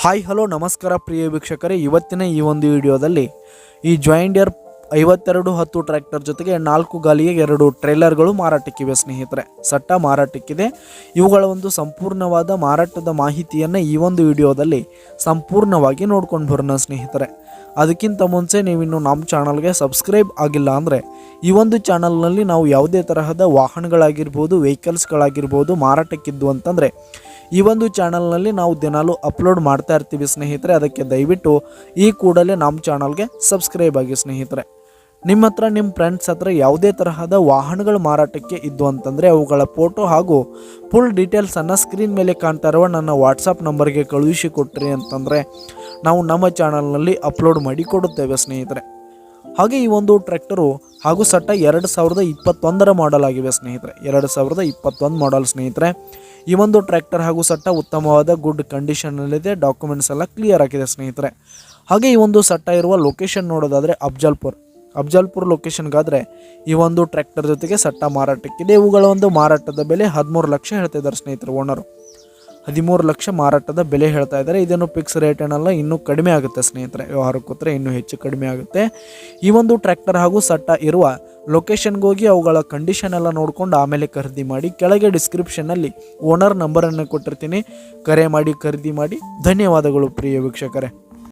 Hi hello ನಮಸ್ಕಾರ ಪ್ರಿಯ ವೀಕ್ಷಕರೇ, ಇವತ್ತಿನ ಈ ಒಂದು ವಿಡಿಯೋದಲ್ಲಿ ಈ ಜಾಯಿಂಟ್ ಡೀರ್ 5210 ಟ್ರ್ಯಾಕ್ಟರ್ ಜೊತೆಗೆ 4 ಗಾಲಿಗೆ 2 ಟ್ರೇಲರ್ಗಳು ಮಾರಾಟಕ್ಕಿವೆ ಸ್ನೇಹಿತರೆ. ಸಟ್ಟ ಮಾರಾಟಕ್ಕಿದೆ. ಇವುಗಳ ಒಂದು ಸಂಪೂರ್ಣವಾದ ಮಾರಾಟದ ಮಾಹಿತಿಯನ್ನು ಈ ಒಂದು ವಿಡಿಯೋದಲ್ಲಿ ಸಂಪೂರ್ಣವಾಗಿ ನೋಡ್ಕೊಂಡು ಬರೋಣ ಸ್ನೇಹಿತರೆ. ಅದಕ್ಕಿಂತ ಮುಂಚೆ ನೀವಿನ್ನು ನಮ್ಮ ಚಾನಲ್ಗೆ ಸಬ್ಸ್ಕ್ರೈಬ್ ಆಗಿಲ್ಲ ಅಂದರೆ ಈ ಒಂದು ಚಾನಲ್ನಲ್ಲಿ ನಾವು ಯಾವುದೇ ತರಹದ ವಾಹನಗಳಾಗಿರ್ಬೋದು, ವೆಹಿಕಲ್ಸ್ಗಳಾಗಿರ್ಬೋದು ಮಾರಾಟಕ್ಕಿದ್ದು ಅಂತಂದರೆ ಈ ಒಂದು ಚಾನಲ್ನಲ್ಲಿ ನಾವು ದಿನಾಲೂ ಅಪ್ಲೋಡ್ ಮಾಡ್ತಾ ಇರ್ತೀವಿ ಸ್ನೇಹಿತರೆ. ಅದಕ್ಕೆ ದಯವಿಟ್ಟು ಈ ಕೂಡಲೇ ನಮ್ಮ ಚಾನಲ್ಗೆ ಸಬ್ಸ್ಕ್ರೈಬ್ ಆಗಿ ಸ್ನೇಹಿತರೆ. ನಿಮ್ಮ ಹತ್ರ ನಿಮ್ಮ ಫ್ರೆಂಡ್ಸ್ ಹತ್ರ ಯಾವುದೇ ತರಹದ ವಾಹನಗಳು ಮಾರಾಟಕ್ಕೆ ಇದ್ದು ಅಂತಂದರೆ ಅವುಗಳ ಫೋಟೋ ಹಾಗೂ ಫುಲ್ ಡೀಟೇಲ್ಸನ್ನು ಸ್ಕ್ರೀನ್ ಮೇಲೆ ಕಾಣ್ತಾ ಇರುವ ನನ್ನ ವಾಟ್ಸಪ್ ನಂಬರ್ಗೆ ಕಳುಹಿಸಿ ಕೊಟ್ರಿ ಅಂತಂದರೆ ನಾವು ನಮ್ಮ ಚಾನಲ್ನಲ್ಲಿ ಅಪ್ಲೋಡ್ ಮಾಡಿ ಕೊಡುತ್ತೇವೆ ಸ್ನೇಹಿತರೆ. ಹಾಗೆ ಈ ಒಂದು ಟ್ರ್ಯಾಕ್ಟರು ಹಾಗೂ ಸಟ್ಟ 2021 ಮಾಡೆಲ್ ಆಗಿವೆ ಸ್ನೇಹಿತರೆ. 2021 ಮಾಡೆಲ್ ಸ್ನೇಹಿತರೆ. ಈ ಒಂದು ಟ್ರ್ಯಾಕ್ಟರ್ ಹಾಗೂ ಸಟ್ಟ ಉತ್ತಮವಾದ ಗುಡ್ ಕಂಡೀಷನ್ನಲ್ಲಿದೆ. ಡಾಕ್ಯುಮೆಂಟ್ಸ್ ಎಲ್ಲ ಕ್ಲಿಯರ್ ಆಗಿದೆ ಸ್ನೇಹಿತರೆ. ಹಾಗೆ ಈ ಒಂದು ಸಟ್ಟ ಇರುವ ಲೊಕೇಶನ್ ನೋಡೋದಾದರೆ ಅಫ್ಜಲ್ಪುರ್ ಲೊಕೇಶನ್ಗಾದರೆ ಈ ಒಂದು ಟ್ರ್ಯಾಕ್ಟರ್ ಜೊತೆಗೆ ಸಟ್ಟ ಮಾರಾಟಕ್ಕಿದೆ. ಇವುಗಳ ಒಂದು ಮಾರಾಟದ ಬೆಲೆ 13 ಲಕ್ಷ ಹೇಳ್ತಾ ಇದ್ದಾರೆ ಸ್ನೇಹಿತರೆ. ಓನರು 13 ಲಕ್ಷ ಮಾರಾಟದ ಬೆಲೆ ಹೇಳ್ತಾ ಇದ್ದಾರೆ. ಇದೇನು ಫಿಕ್ಸ್ ರೇಟ್ ಏನಲ್ಲ, ಇನ್ನೂ ಕಡಿಮೆ ಆಗುತ್ತೆ ಸ್ನೇಹಿತರೆ. ವ್ಯವಹಾರಕ್ಕೆ ಹೋದರೆ ಇನ್ನೂ ಹೆಚ್ಚು ಕಡಿಮೆ ಆಗುತ್ತೆ. ಈ ಒಂದು ಟ್ರ್ಯಾಕ್ಟರ್ ಹಾಗೂ ಸಟ್ಟ ಇರುವ ಲೊಕೇಶನ್ಗೆ ಹೋಗಿ ಅವುಗಳ ಕಂಡೀಷನ್ ಎಲ್ಲ ನೋಡಿಕೊಂಡು ಆಮೇಲೆ ಖರೀದಿ ಮಾಡಿ. ಕೆಳಗೆ ಡಿಸ್ಕ್ರಿಪ್ಷನ್ನಲ್ಲಿ ಓನರ್ ನಂಬರನ್ನು ಕೊಟ್ಟಿರ್ತೀನಿ, ಕರೆ ಮಾಡಿ ಖರೀದಿ ಮಾಡಿ. ಧನ್ಯವಾದಗಳು ಪ್ರಿಯ ವೀಕ್ಷಕರೇ.